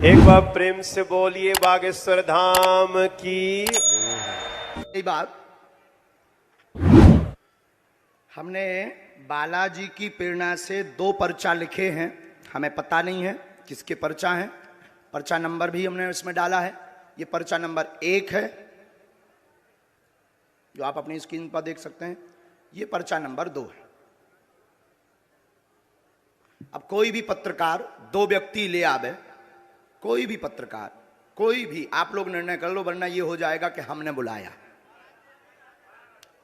एक बार प्रेम से बोलिए बागेश्वर धाम की। यही बात हमने बालाजी की प्रेरणा से 2 पर्चा लिखे हैं। हमें पता नहीं है किसके पर्चा हैं। पर्चा नंबर भी हमने इसमें डाला है। ये पर्चा नंबर 1 है जो आप अपनी स्क्रीन पर देख सकते हैं। ये पर्चा नंबर 2 है। अब कोई भी पत्रकार 2 व्यक्ति ले आवे, कोई भी पत्रकार, कोई भी, आप लोग निर्णय कर लो, वरना ये हो जाएगा कि हमने बुलाया।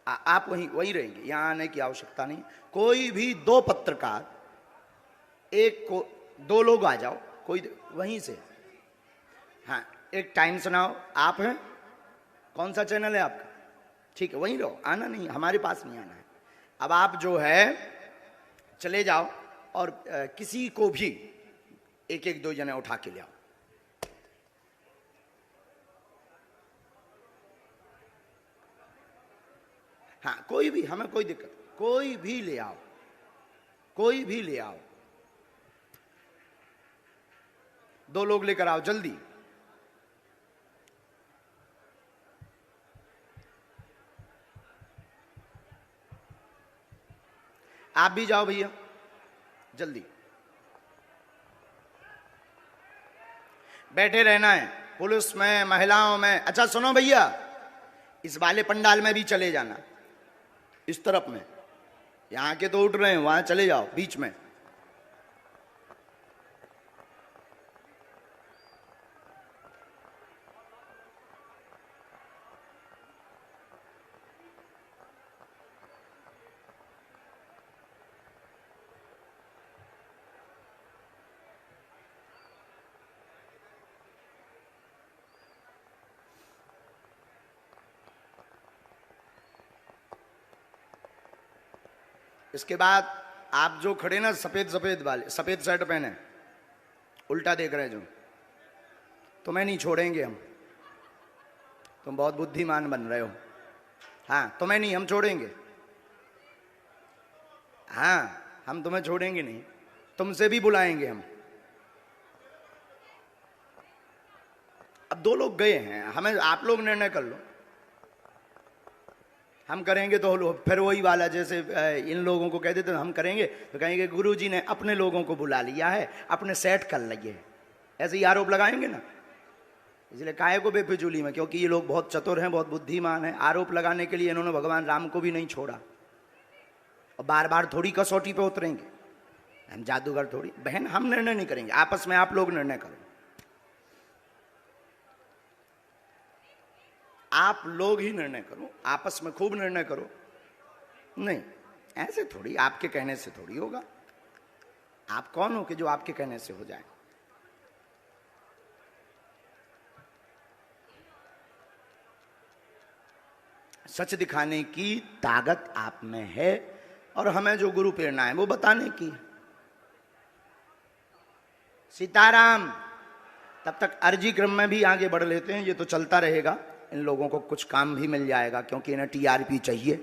आप वहीं रहेंगे, यहां आने की आवश्यकता नहीं। कोई भी 2 पत्रकार, एक को 2 लोग आ जाओ, कोई वहीं से। हाँ, एक टाइम सुनाओ। आप हैं, कौन सा चैनल है आपका? ठीक है, वहीं रहो, आना नहीं, हमारे पास नहीं आना है। अब आप जो है चले जाओ और किसी को भी 1-1 2 जने उठा के ले आओ। हाँ, कोई भी, हमें कोई दिक्कत, कोई भी ले आओ, कोई भी ले आओ। 2 लोग लेकर आओ जल्दी। आप भी जाओ भैया, जल्दी बैठे रहना है। पुलिस में, महिलाओं में। अच्छा सुनो भैया, इस वाले पंडाल में भी चले जाना, इस तरफ में। यहां के तो उठ रहे हैं, वहां चले जाओ बीच में। इसके बाद आप जो खड़े ना, सफेद सफेद वाले, सफेद शर्ट पहने, उल्टा देख रहे जो, तुम्हें नहीं छोड़ेंगे हम। तुम बहुत बुद्धिमान बन रहे हो। हाँ, तुम्हें नहीं हम छोड़ेंगे। हाँ, हम तुम्हें छोड़ेंगे नहीं, तुमसे भी बुलाएंगे हम। अब 2 लोग गए हैं, हमें, आप लोग निर्णय कर लो। हम करेंगे तो फिर वही वाला, जैसे इन लोगों को कह देते हम करेंगे तो कहेंगे गुरुजी ने अपने लोगों को बुला लिया है, अपने सेट कर लिए। ऐसे ही आरोप लगाएंगे ना। इसलिए काहे को बेफिजूली में, क्योंकि ये लोग बहुत चतुर हैं, बहुत बुद्धिमान हैं। आरोप लगाने के लिए इन्होंने भगवान राम को भी नहीं छोड़ा। और बार बार थोड़ी कसौटी पे उतरेंगे, हम जादूगर थोड़ी। बहन, हम निर्णय नहीं करेंगे, आपस में आप लोग निर्णय करो। आप लोग ही निर्णय करो, आपस में खूब निर्णय करो। नहीं, ऐसे थोड़ी, आपके कहने से थोड़ी होगा। आप कौन हो कि जो आपके कहने से हो जाए? सच दिखाने की ताकत आप में है, और हमें जो गुरु प्रेरणा है वो बताने की। सीताराम। तब तक अर्जी क्रम में भी आगे बढ़ लेते हैं, ये तो चलता रहेगा। इन लोगों को कुछ काम भी मिल जाएगा, क्योंकि इन्हें टीआरपी चाहिए।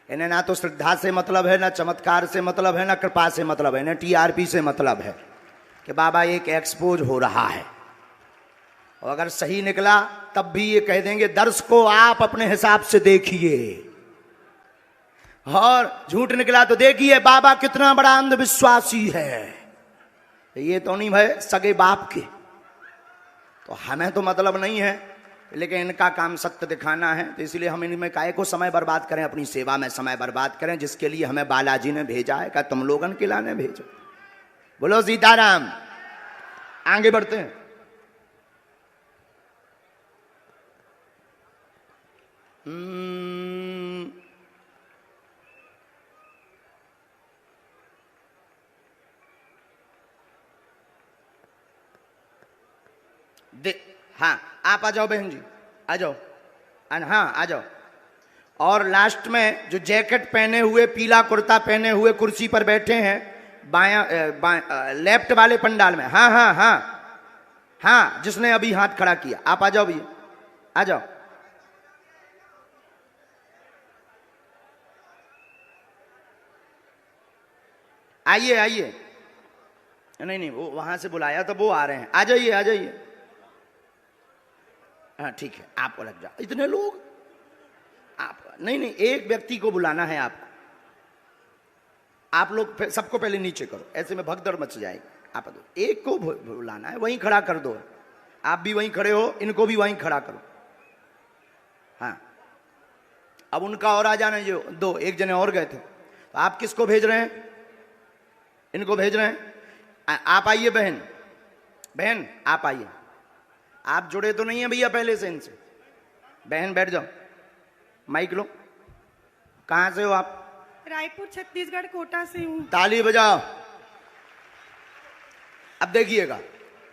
इन्हें ना तो श्रद्धा से मतलब है, ना चमत्कार से मतलब है, ना कृपा से मतलब है। इन्हें टीआरपी से मतलब है कि बाबा एक एक्सपोज हो रहा है। और अगर सही निकला तब भी ये कह देंगे दर्शकों आप अपने हिसाब से देखिए, और झूठ निकला तो देखिए बाबा कितना बड़ा अंधविश्वासी है। ये तो नहीं भाई सगे बाप के। तो हमें तो मतलब नहीं है, लेकिन इनका काम सत्य दिखाना है। तो इसलिए हम इनमें काहे को समय बर्बाद करें, अपनी सेवा में समय बर्बाद करें, जिसके लिए हमें बालाजी ने भेजा है। क्या तुम लोगन के लाने भेजो? बोलो सीताराम। आगे बढ़ते हैं। हाँ, आप आ जाओ बहन जी, आ जाओ। हाँ, आ जाओ। और लास्ट में जो जैकेट पहने हुए, पीला कुर्ता पहने हुए कुर्सी पर बैठे हैं, लेफ्ट वाले पंडाल में। हाँ हाँ हाँ हाँ, जिसने अभी हाथ खड़ा किया, आप आ जाओ भैया, आ जाओ। आइए आइए, नहीं नहीं, वो वहां से बुलाया तो वो आ रहे हैं। आ जाइए आ जाइए। हाँ ठीक है, आप अलग जाओ। इतने लोग आप नहीं नहीं, एक व्यक्ति को बुलाना है आपको। आप लोग सबको पहले नीचे करो, ऐसे में भगदड़ मच जाएगी। आप दो, एक को बुलाना है, वहीं खड़ा कर दो। आप भी वहीं खड़े हो, इनको भी वहीं खड़ा करो। हाँ, अब उनका और आ जाना। जो दो एक जने और गए थे, तो आप किसको भेज रहे हैं? इनको भेज रहे हैं। आप आइए बहन, बहन आप आइए। आप जुड़े तो नहीं है भैया पहले से इनसे? बहन बैठ जाओ, माइक लो। कहां से हो आप? रायपुर छत्तीसगढ़ कोटा से हूँ। ताली बजाओ। अब देखिएगा,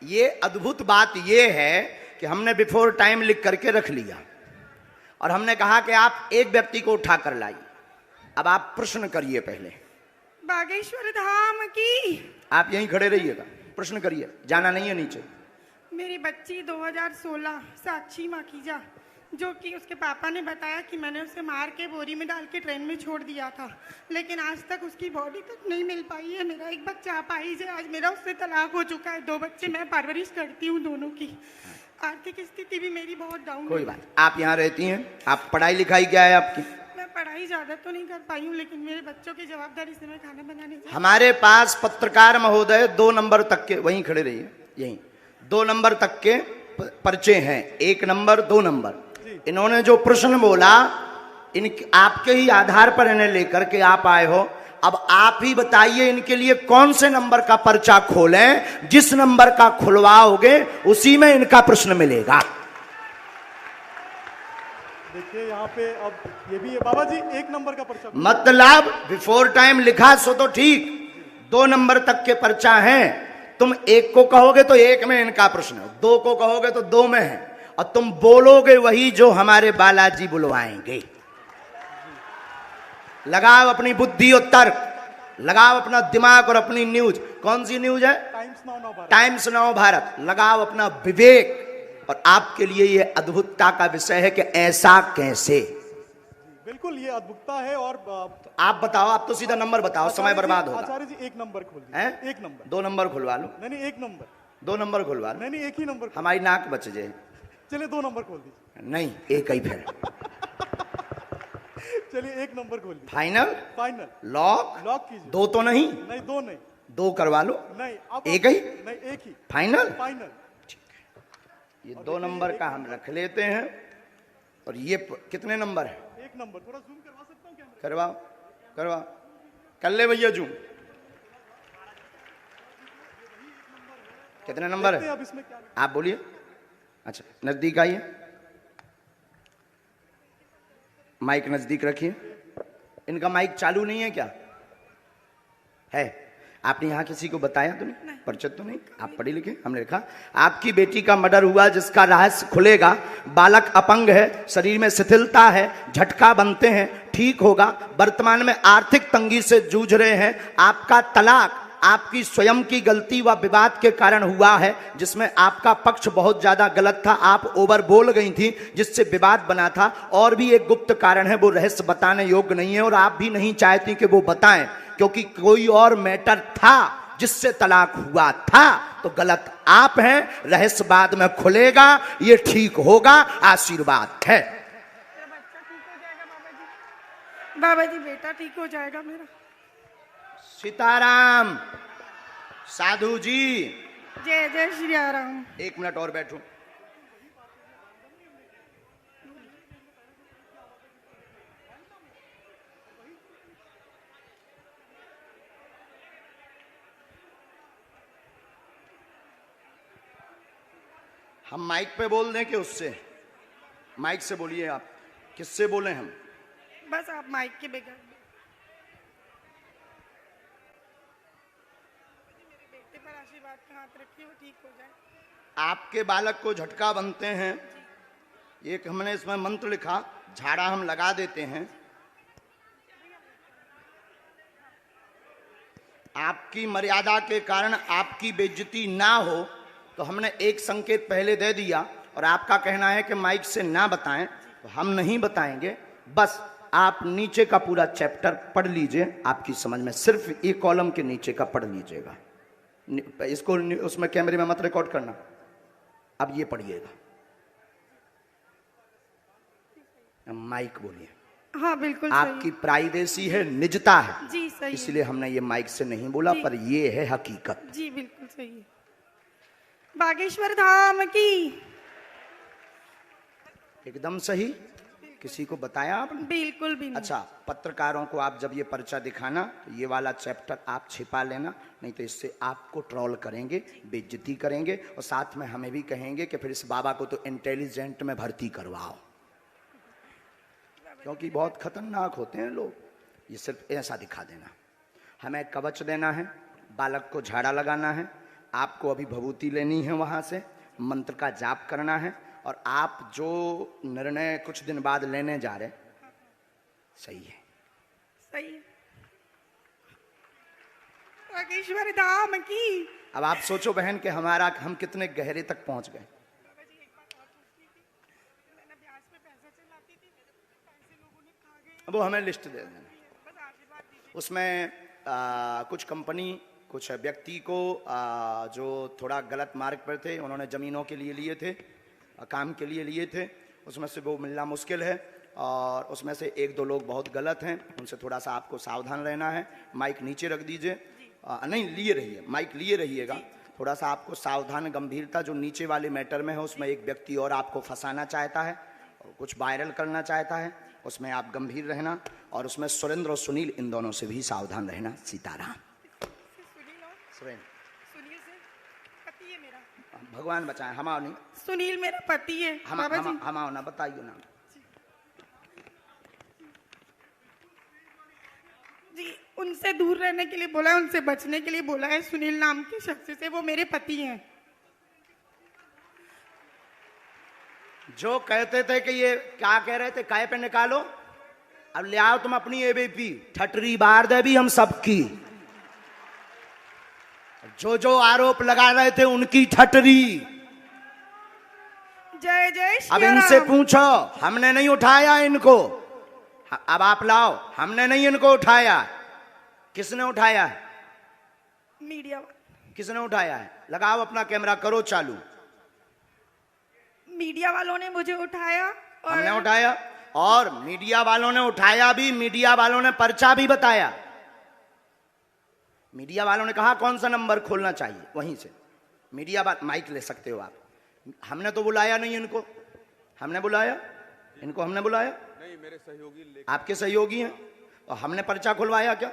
ये अद्भुत बात ये है कि हमने बिफोर टाइम लिख करके रख लिया और हमने कहा कि आप एक व्यक्ति को उठा कर लाइए। अब आप प्रश्न करिए पहले। बागेश्वर धाम की। आप यहीं खड़े रहिएगा, प्रश्न करिए, जाना नहीं है नीचे। मेरी बच्ची 2016 साक्षी माखीजा, जो कि उसके पापा ने बताया कि मैंने उसे मार के बोरी में डाल के ट्रेन में छोड़ दिया था, लेकिन आज तक उसकी बॉडी तक नहीं मिल पाई है। मेरा एक बच्चा अपाहिज है। आज मेरा उससे तलाक हो चुका है। 2 बच्चे मैं परवरिश करती हूँ दोनों की। आर्थिक स्थिति भी मेरी बहुत डाउन है। कोई बात, आप यहाँ रहती हैं। आप पढ़ाई लिखाई क्या है आपकी? मैं पढ़ाई ज्यादा तो नहीं कर पाई हूँ, लेकिन मेरे बच्चों की जवाबदारी से मैं खाना बनाने जाती हूँ। हमारे पास पत्रकार महोदय 2 नंबर तक के, वहीं खड़े रहिए, यहीं 2 नंबर तक के पर्चे हैं। 1 नंबर 2 नंबर। इन्होंने जो प्रश्न बोला, इन आपके ही आधार पर इन्हें लेकर के आप आए हो। अब आप ही बताइए इनके लिए कौन से नंबर का पर्चा खोलें। जिस नंबर का खुलवाओगे उसी में इनका प्रश्न मिलेगा। देखिए यहाँ पे अब ये भी है बाबा जी, 1 नंबर का पर्चा। मतलब बिफोर टाइम लिखा सो तो ठीक, 2 नंबर तक के पर्चा है। तुम 1 को कहोगे तो 1 में इनका प्रश्न है, 2 को कहोगे तो 2 में है, और तुम बोलोगे वही जो हमारे बालाजी बुलवाएंगे। लगाओ अपनी बुद्धि और तर्क, लगाओ अपना दिमाग और अपनी न्यूज। कौन सी न्यूज है? Times now Bharat. लगाओ अपना विवेक। और आपके लिए यह अद्भुतता का विषय है कि ऐसा कैसे। बिल्कुल ये अद्भुतता है। और आप बताओ, आप तो सीधा नंबर बताओ, समय बर्बाद होगा। आचार्य जी 1 नंबर खोल दीजिए। हैं? 1 नंबर। 2 नंबर खुलवा लो। नहीं 1 नंबर। 2 नंबर खुलवा लो। नहीं 1 ही नंबर। हमारी नाक बच जाए। चलिए 2 नंबर खोल दीजिए। नहीं, 1 ही फिर। चलिए 1 नंबर खोल दीजिए। फाइनल? फाइनल। लॉक? लॉक कीजिए। 2 तो नहीं? नहीं 2 नहीं। 2 करवा लो। नहीं अब 1 ही? नहीं 1 ही। फाइनल? फाइनल। ये 2 नंबर का हम रख लेते हैं। और ये कितने नंबर है? 1 नंबर। थोड़ा जूम करवा सकता हूँ क्या? करवाओ करवाओ, कर ले भैया जूम। कितने नंबर है? अब इसमें क्या? आप बोलिए। अच्छा, नजदीक आइए, माइक नजदीक रखिए। इनका माइक चालू नहीं है क्या? है? आपने यहां किसी को बताया तो नहीं? परिचित तो नहीं? आप पढ़े लिखे? हमने लिखा आपकी बेटी का मर्डर हुआ जिसका रहस्य खुलेगा। बालक अपंग है, शरीर में शिथिलता है, झटका बनते हैं, ठीक होगा। वर्तमान में आर्थिक तंगी से जूझ रहे हैं। आपका तलाक आपकी स्वयं की गलती व विवाद के कारण हुआ है, जिसमें आपका पक्ष बहुत ज्यादा गलत था। आप ओवर बोल गई थी, जिससे विवाद बना था। और भी एक गुप्त कारण है, वो रहस्य बताने योग्य नहीं है और आप भी नहीं चाहती कि वो बताएं, क्योंकि कोई और मैटर था जिससे तलाक हुआ था। तो गलत आप हैं। रहस्य बाद में खुलेगा, ये ठीक होगा। आशीर्वाद है। मेरा बच्चा ठीक हो जाएगा बाबा जी। बाबा जी बेटा ठीक हो जाएगा मेरा। सीताराम। साधु जी। जय जय श्री राम। 1 मिनट और बैठो। हम माइक पे बोल दें कि उससे? माइक से बोलिए। आप किससे बोले? हम बस आप माइक के बगैर। मेरे बेटे पर आशीर्वाद का हाथ रखिए, वो ठीक हो जाए। आपके बालक को झटका बनते हैं। एक हमने इसमें मंत्र लिखा, झाड़ा हम लगा देते हैं। आपकी मर्यादा के कारण आपकी बेइज्जती ना हो, तो हमने एक संकेत पहले दे दिया। और आपका कहना है कि माइक से ना बताएं, तो हम नहीं बताएंगे। बस आप नीचे का पूरा चैप्टर पढ़ लीजिए, आपकी समझ में। सिर्फ एक कॉलम के नीचे का पढ़ लीजिएगा। इसको उसमें कैमरे में मत रिकॉर्ड करना। अब ये पढ़िएगा, माइक बोलिए। हाँ बिल्कुल आपकी प्राइवेसी है, निजता है, जी सही इसलिए हमने ये माइक से नहीं बोला, पर ये है हकीकत। जी बिल्कुल सही है। बागेश्वर धाम की एकदम सही। किसी को बताया आपने? बिल्कुल भी नहीं। अच्छा, पत्रकारों को आप जब ये पर्चा दिखाना तो ये वाला चैप्टर आप छिपा लेना, नहीं तो इससे आपको ट्रोल करेंगे, बेइज्जती करेंगे, और साथ में हमें भी कहेंगे कि फिर इस बाबा को तो इंटेलिजेंट में भर्ती करवाओ, क्योंकि बहुत खतरनाक होते हैं लोग। ये सिर्फ ऐसा दिखा देना। हमें कवच देना है, बालक को झाड़ा लगाना है, आपको अभी भभूति लेनी है, वहाँ से मंत्र का जाप करना है, और आप जो निर्णय कुछ दिन बाद लेने जा रहे सही है। सही है। बागेश्वर धाम की। अब आप सोचो बहन कि हम कितने गहरे तक पहुंच गए। वो हमें लिस्ट दे देना। उसमें कुछ कंपनी, कुछ व्यक्ति को जो थोड़ा गलत मार्ग पर थे, उन्होंने जमीनों के लिए थे, काम के लिए थे, उसमें से वो मिलना मुश्किल है, और उसमें से एक दो लोग बहुत गलत हैं, उनसे थोड़ा सा आपको सावधान रहना है। माइक नीचे रख दीजिए, नहीं लिए रहिए, माइक लिए रहिएगा। थोड़ा सा आपको सावधान, गंभीरता, जो नीचे वाले मैटर में है उसमें एक व्यक्ति और आपको फंसाना चाहता है, कुछ वायरल करना चाहता है, उसमें आप गंभीर रहना, और उसमें सुरेंद्र और सुनील, इन दोनों से भी सावधान रहना। सीताराम। भगवान बचाए, हमाओ नहीं। सुनील मेरा पति है। हमाओ ना, बताइए ना जी। उनसे दूर रहने के लिए बोला है, उनसे बचने के लिए बोला है। सुनील नाम के शख्स से, वो मेरे पति हैं। जो कहते थे कि ये क्या कह रहे थे, काय पे निकालो, अब ले आओ तुम अपनी एबीपी, ठटरी बार दे भी हम सबकी। जो जो आरोप लगा रहे थे उनकी ठटरी। जय जय श्री अब इनसे राम। पूछो, हमने नहीं उठाया इनको, अब आप लाओ। हमने नहीं इनको उठाया, किसने उठाया है? मीडिया। किसने उठाया है? लगाओ अपना कैमरा, करो चालू। मीडिया वालों ने मुझे उठाया और हमने उठाया, और मीडिया वालों ने उठाया भी, मीडिया वालों ने पर्चा भी बताया। मीडिया वालों ने कहा कौन सा नंबर खोलना चाहिए, वहीं से मीडिया माइक ले सकते हो आप। हमने तो बुलाया नहीं इनको, हमने बुलाया इनको? हमने बुलाया नहीं, मेरे सहयोगी आपके सहयोगी हैं, और हमने पर्चा खुलवाया क्या?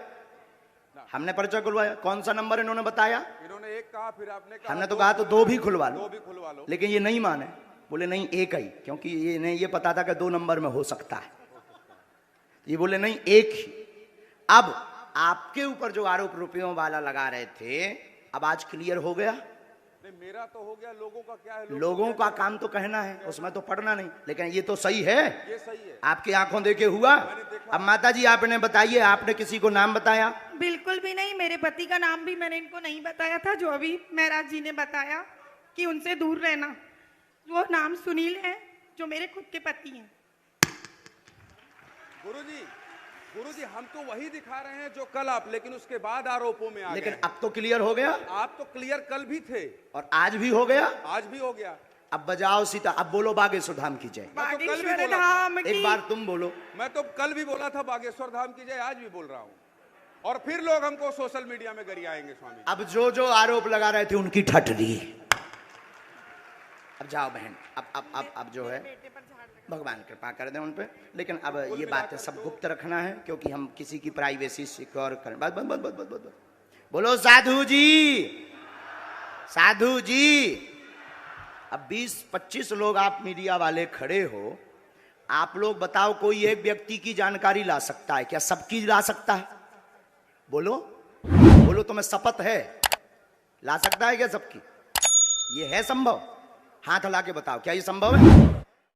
हमने पर्चा खुलवाया। कौन सा नंबर इन्होंने बताया? इन्होंने एक कहा, फिर आपने कहा हमने तो कहा तो दो भी खुलवा लो, दो भी खुलवा लो, लेकिन ये नहीं माने, बोले नहीं एक ही, क्योंकि ये नहीं, ये पता था कि 2 नंबर में हो सकता है, ये बोले नहीं एक ही। अब आपके ऊपर जो आरोप रुपयों वाला लगा रहे थे, अब आज क्लियर हो गया। नहीं मेरा तो हो गया, लोगों का क्या है? लोगों का काम तो कहना है, उसमें तो पढ़ना नहीं, लेकिन ये तो सही है, ये सही है, आपकी आंखों देखे हुआ। अब माता जी आपने बताइए, आपने किसी को नाम बताया? बिल्कुल भी नहीं। मेरे पति का नाम भी मैंने इनको नहीं बताया था, जो अभी महाराज जी ने बताया कि उनसे दूर रहना। वो नाम सुनील है, जो मेरे खुद के पति हैं। गुरुजी हम तो वही दिखा रहे हैं जो कल आप, लेकिन उसके बाद आरोपों में आ लेकिन गए। अब तो क्लियर हो गया। आप तो क्लियर कल भी थे और आज भी हो गया। आज भी हो गया। अब बजाओ सीता, अब बोलो बागेश्वर धाम की जय। बागेश्वर धाम की। एक बार तुम बोलो। मैं तो कल भी बोला था बागेश्वर धाम की जय, आज भी बोल रहा हूँ, और फिर लोग हमको सोशल मीडिया में गरियाएंगे स्वामी। अब जो जो आरोप लगा रहे थे उनकी ठटरी। अब जाओ बहन, अब जो है भगवान कृपा कर दे उन पे, लेकिन अब ये बातें सब गुप्त रखना है, क्योंकि हम किसी की प्राइवेसी सिक्योर करें। बस बस बस बस बस बोलो साधु जी, साधु जी। अब 20-25 लोग आप मीडिया वाले खड़े हो, आप लोग बताओ कोई एक व्यक्ति की जानकारी ला सकता है क्या? सबकी ला सकता है? बोलो बोलो, तुम्हें शपथ है, ला सकता है क्या सबकी? ये है संभव? हाथ हिला के बताओ, क्या ये संभव है?